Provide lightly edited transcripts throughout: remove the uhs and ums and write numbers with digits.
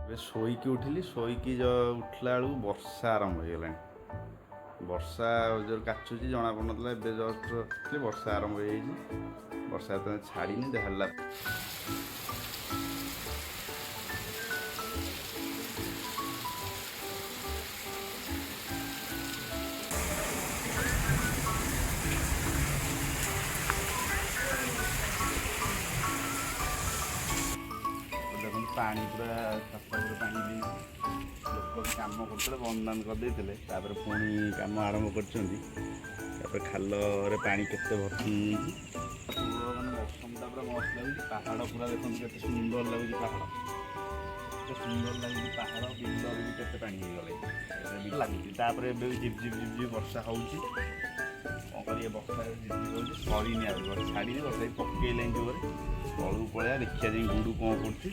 ଏବେ ଶୋଇକି ଉଠିଲି ଶୋଇକି ଉଠିଲା ବେଳକୁ ବର୍ଷା ଆରମ୍ଭ ହେଇଗଲାଣି। ବର୍ଷା ଯୋଉ କାଚୁଛି ଜଣା ପଡ଼ୁନଥିଲା, ଏବେ ଜଷ୍ଟ ବର୍ଷା ଆରମ୍ଭ ହେଇଯାଇଛି। ବର୍ଷା ତ ଛାଡ଼ିନି ହେଲା। ଦେଖନ୍ତୁ ପାଣି ପୁରା ଛାତ ଉପରେ ପାଣି ଦେଇଛି। ଲୋକ କାମ କରୁଥିଲେ ବନ୍ଦ ବାନ୍ଦ କରିଦେଇଥିଲେ, ତାପରେ ପୁଣି କାମ ଆରମ୍ଭ କରିଛନ୍ତି। ତାପରେ ଖାଲରେ ପାଣି କେତେ ଭର୍ତ୍ତି ହେଇଯାଇଛି। ମାନେ ମୌସମଟା ପୁରା ମସ୍ତ ଲାଗୁଛି। ପାହାଡ଼ ପୁରା ଦେଖନ୍ତୁ କେତେ ସୁନ୍ଦର ଲାଗୁଛି। ପାହାଡ଼ କେତେ ସୁନ୍ଦର ଲାଗୁଛି। ପାହାଡ଼ ବିଲରେ ବି କେତେ ପାଣି ହେଇଗଲାଣି ଲାଗୁଛି। ତାପରେ ଏବେ ବି ଝିପ୍ ଝିପ୍ ବର୍ଷା ହେଉଛି। କ'ଣ କରିବେ, ବର୍ଷା ଝିପ୍ ଝିପ୍ ହେଉଛି, ସରିନି ଆଉ ବର୍ଷା ଛାଡ଼ିନି। ବର୍ଷା ବି ପକେଇଲାଣି ଜୋରରେ। ତଳକୁ ପଳେଇବା ଦେଖିବା ଯାଇ ଗୁଡୁ କ'ଣ କରୁଛି।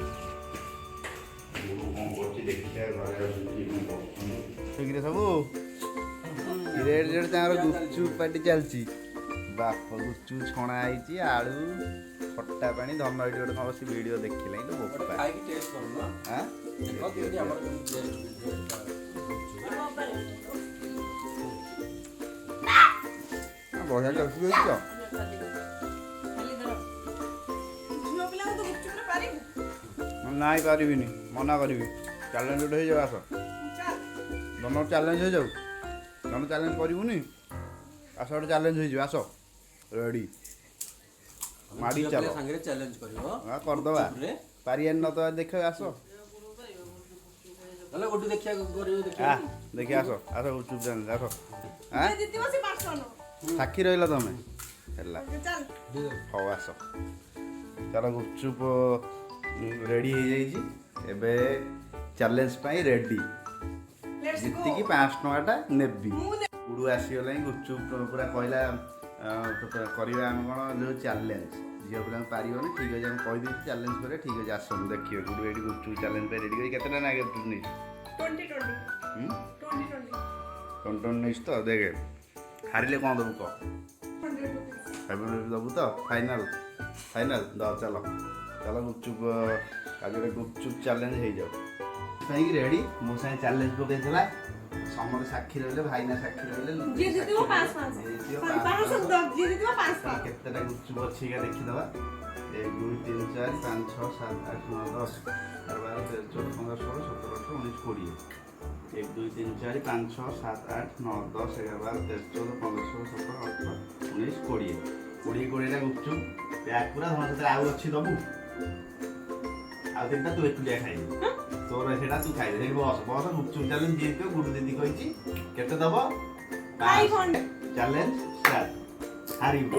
ସବୁ ରେଟ୍ ରେଟ୍ ତାଙ୍କର ଗୁପଚୁପ୍ ପାଟି ଚାଲିଛି। ବାପ ଗୁପଚୁପ୍ ଛଣା ହେଇଛି, ଆଳୁ ଖଟା ପାଣି। ଧନ ଏଠି ଗୋଟେ କ'ଣ ବସି ଭିଡ଼ିଓ ଦେଖିଲାଣି ତ ବୋପା। ବଢ଼ିଆ ଚାଲିଛି ଦେଖିଛ। ନାଇଁ ପାରିବିନି, ମନା କରିବି। ଚ୍ୟାଲେଞ୍ଜ ଗୋଟେ ହେଇଯାଉ, ଆସ। ତମର ଚ୍ୟାଲେଞ୍ଜ ହେଇଯାଉ। ତମେ ଚ୍ୟାଲେଞ୍ଜ କରିବୁନି, ଆସ ଗୋଟେ ଚ୍ୟାଲେଞ୍ଜ ହେଇଯିବ। ଆସ ରେଡ଼ି, ମାଡ଼ି ଚାଲ। କରିଦେବା। ପାରିଆନି ନ ତ ଦେଖ, ଆସ ଦେଖି ଆସ। ଆସ ଗୁପଚୁପ ଚ୍ୟାଲେଞ୍ଜ, ଆସ। ସାକ୍ଷୀ ରହିଲ ତମେ, ହେଲା। ହଉ ଆସ, ଚାଲ। ଗୁପଚୁପ ରେଡ଼ି ହେଇଯାଇଛି। ଏବେ ଚ୍ୟାଲେଞ୍ଜ ପାଇଁ ରେଡ଼ି। ଯେତିକି 500 ଟଙ୍କାଟା ନେବି। ଗୁଡୁ ଆସିଗଲାଣି। ଗୁପଚୁପ ପୁରା କହିଲା କରିବା ଆମେ କ'ଣ ଯେଉଁ ଚ୍ୟାଲେଞ୍ଜ। ଝିଅ ପିଲାଙ୍କୁ ପାରିବନି, ଠିକ୍ ଅଛି। ଆମେ କହିଦେଇଛୁ ଚ୍ୟାଲେଞ୍ଜ କରିବା, ଠିକ୍ ଅଛି। ଆସନ୍ତୁ ଦେଖିବେ। ଗୁଡୁ ଏଇଠି ଗୁପଚୁପ ଚ୍ୟାଲେଞ୍ଜ ପାଇଁ ରେଡ଼ି କରି କେତେଟା ନା ଗୁପଚୁପ ନେଇଛୁ? 20 ନେଇଛୁ ତ। ଦେଖେ, ହାରିଲେ କ'ଣ ଦେବୁ କହ? 500 ଦେବୁ ତ? ଫାଇନାଲ୍ ଦ। ଚାଲ ଚାଲ, ଗୁପଚୁପ ଆଜି ଗୋଟେ ଗୁପଚୁପ ଚ୍ୟାଲେଞ୍ଜ ହେଇଯାଉ। କାହିଁକି ରେଡ଼ି? ମୋ ସାଙ୍ଗେ ଚ୍ୟାଲେଞ୍ଜ ପକେଇଥିଲା। ସମସ୍ତେ ସାକ୍ଷୀ ରହିଲେ, ଭାଇନା ସାକ୍ଷୀ ରହିଲେ। କେତେଟା ଗୁପଚୁପ ଅଛି ଦେଖିଦେବା। 1 2 3 4 5 6 7 8 9 10 11 12 13 14 15 16 17 18 19 20। 1 2 3 4 5 6 7 8 9 10 11 12 13 14 15 16 17 18 19 20। 20ଟା ଗୁପଚୁପ ପ୍ୟାକ୍ ପୁରା। ଧର ସେଥିରେ ଆଉ ଅଛି ଦେବୁ। ଆଉ 3ଟା ତୁ ଏକୁଟିଆ ଖାଇବୁ। ତୋର ସେଇଟା ତୁ ଖାଇଦେ। ସେଇଠି ବସ ଗୁପଚୁପ ଚ୍ୟାଲେଞ୍ଜ ଜିତିବ। ଗୁଡୁ ଦିଦି କହିଛି କେତେ ଦବ? Challenge start. ହାରିବ।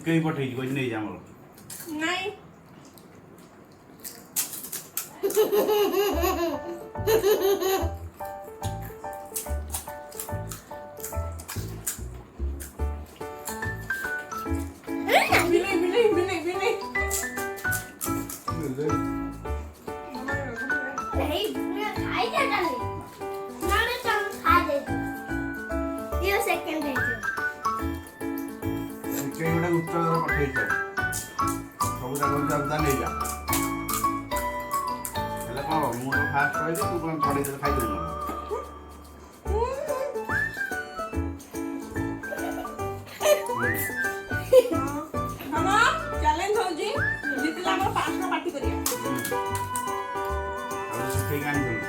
କେହି ପଠେଇଛି କହିଛି ନେଇଯା ଆମର। ନାଇଁ ଗୋଟେ ଉତ୍ତର ପଠେଇଛ। ସବୁ ଯାକ ନେଇଯା। ହେଲେ କ'ଣ ମୁଁ ତ ଫାଷ୍ଟ କହିଲି, ତୁ କ'ଣ ଛଡ଼େଇ ଦେଲେ ଖାଇଦେବୁ? ଚ୍ୟାଲେଞ୍ଜ ହଉଛି ଜିତିଲେ ଆମର 5 ଟଙ୍କା ପାର୍ଟି କରିବା। ଆଉ ଶିଖେଇକି ଆଣିଦେବୁ।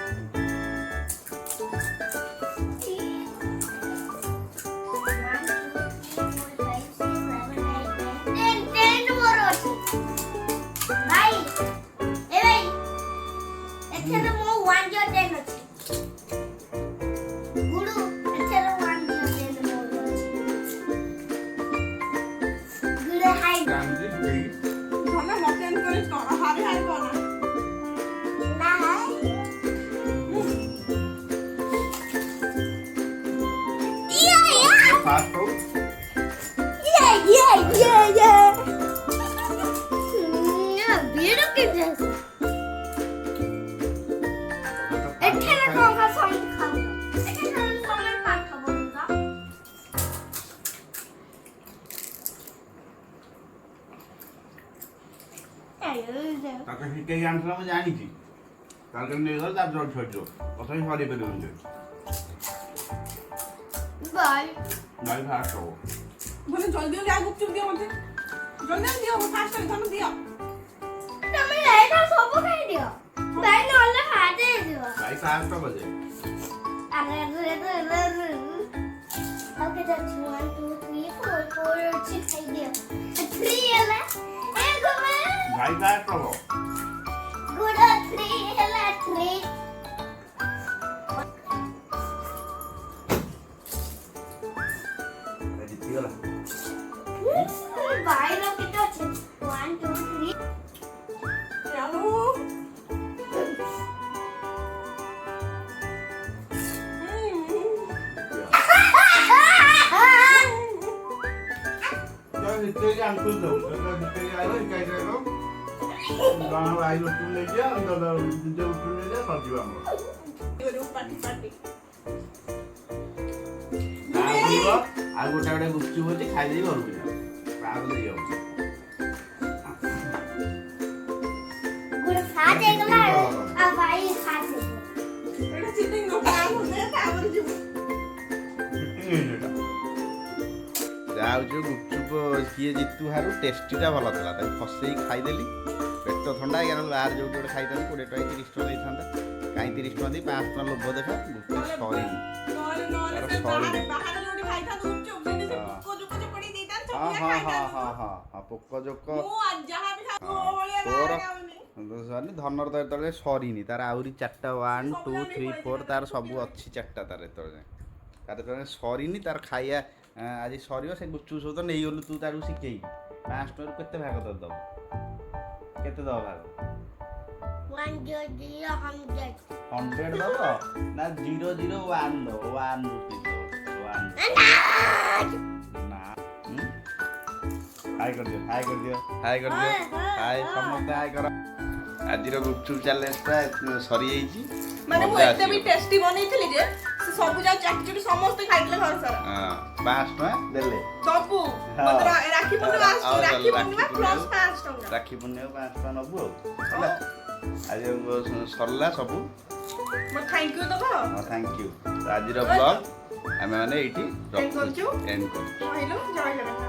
ଏଠାରେ କଣ ସମସ୍ତେ ଖାଉଛ? ଏଠାରେ ସମସ୍ତେ ପାଠ ପଢୁଛ? ତାକୁ ଶିଖେଇକି ଆଣିଥିଲା ମୁଁ ଜାଣିଛି ତାକୁ ନେଇଗଲେ ତାପରେ ଜଲ୍ଦି ସରିଯିବ ତଥାପି ସରେଇ ପାରିବନି ବାଇ ଭାଇ ଫାଷ୍ଟ ହବ बोले जल्दी हो गया गुपचुप दियो मुझे जल्दी दियो वो फास्ट कर धन दियो ତମେ ଏଇଟା ସବୁ ଖାଇଦିଅ ବାଇ ନହେଲେ ହାର୍ଟ ହେଇଯିବ ଭାଇ ଫାଷ୍ଟ ହବ ଯେ ଆରେ ଓକେ that's 1 2 3 4 4 ଅଛି ଖାଇଦିଅ 3 ହେଲା ଏ ଗୋମା ଭାଇ ଫାଷ୍ଟ ହବ ଗୁଡ 3 ହେଲା 3 ଜିତିଗଲା ବାଇର କେତେ ଅଛି 1 2 3 यारो ଜିତେଇକି ଆଣିଥିଲି ତ ଜିତେଇକି ଆଇଲ ଏକାଇ ଖାଇଲ ଜଣ ଭାଇ ଉଠୁ ନେଇଯିବା ନିଜେ ଉଠୁ ନେଇଯିବା ସରିଯିବ ଆମର पार्टी पार्टी ଆଉ ଗୋଟେ ଗୋଟେ ଗୁପଚୁପ ଅଛି ଖାଇଦେଇ ଘରକୁ ଯିବା ତାପରେ ଦେଇ ହବ ଗୁଡ ହାର୍ଟ ହେଇଗଲା ଆଉ ବାଇ ହାର୍ଟ ହେଇଗଲା एटा चीटिंग नो काम होते तावर जीव ଯାହା ହଉଛି ଗୁପଚୁପ କିଏ ଜିତୁ ହାରୁ ଟେଷ୍ଟିଟା ଭଲ ଥିଲା ତାକୁ ଫସେଇକି ଖାଇଦେଲି ପେଟ ଥଣ୍ଡା ହେଇଗଲା ବାହାରେ ଯୋଉଠି ଗୋଟେ ଖାଇଥାନ୍ତି 20 ଟଙ୍କା 30 ଟଙ୍କା ଦେଇଥାନ୍ତା କାହିଁ 30 ଟଙ୍କା ଦେଇ 5 ଟଙ୍କା ଲୋଭ ଦେଖା ଗୁପଚୁପ ସରିନି नॉले नॉले से बाहर जोडी खाइथा गुपचुप जेने से पोको जोको जो पड़ी देता सब ହଁ खाइथा ହଁ ପୋକ ଜୋକ ମୁଁ ଆଜି ଯାହା ବି ଖାଉ ଓଳିଆ ତୋର ଲାଗାଉନି ସରିନି ଧନର ତ ଯେତେବେଳେ ସରିନି ତାର ଆହୁରି 4ଟା 1 2 3 4 ତାର ସବୁ ଅଛି 4ଟା ତାର ଯେତେବେଳେ ତାର ଯେତେବେଳେ ସରିନି ତାର ଖାଇବା ଆଜି ସରିବ ସେ ଗୁପଚୁପ ସବୁ ତ ନେଇଗଲୁ ତୁ ତାକୁ ଶିଖେଇକି 5 ଟଙ୍କାରୁ କେତେ ଭାଗ ତୋର ଦବ କେତେ ଦବ ଭାଗ 1 0 100 100 ଦବ ନା 0 0 1 ଦବ 1 rupees ଦବ 1 ନା ହାଇ କରିଦିଅ ହାଇ କରିଦିଅ ହାଇ କରିଦିଅ ହାଇ ସମସ୍ତେ ହାଇ କର ଆଜିର ଗୁପଚୁପ ଚ୍ୟାଲେଞ୍ଜଟା ସରିଯାଇଛି ମାନେ ମୁଁ ଏତେ ବି ଟେଷ୍ଟି ବନେଇଥିଲି ଯେ ସେ ସବୁ ଯାକ ଚାକିଚୁଟି ସମସ୍ତେ ଖାଇଥିଲେ ଘର ସାରା ହଁ 5 ଟଙ୍କା ଦେଲେ ସବୁ ହଁ। ମତେ ରାକ୍ଷୀ ପୂର୍ଣ୍ଣିମା ଆସୁଛି ଆଉ ରାକ୍ଷୀ ରାକ୍ଷୀ ପୂର୍ଣ୍ଣିମା ପୂର୍ଣ୍ଣିମା। ପ୍ଲସ୍ 5 ଟଙ୍କା ରାକ୍ଷୀ ପୂର୍ଣ୍ଣିମାକୁ 5 ଟଙ୍କା ନେବୁ ଆଉ ହେଲା ଆଜି ସରିଲା ସବୁ ମୋ ଥ୍ୟାଙ୍କ ୟୁ ଦବ ହଁ ଥ୍ୟାଙ୍କ ୟୁ ଆଜିର ବ୍ଲଗ ଆମେ ମାନେ ଏଇଠି End କରୁଛୁ। ରଖୁଛୁ ଏଣ୍ଡ କରୁଛୁ କହିଲୁ ଜୟ ଜଗନ୍ନାଥ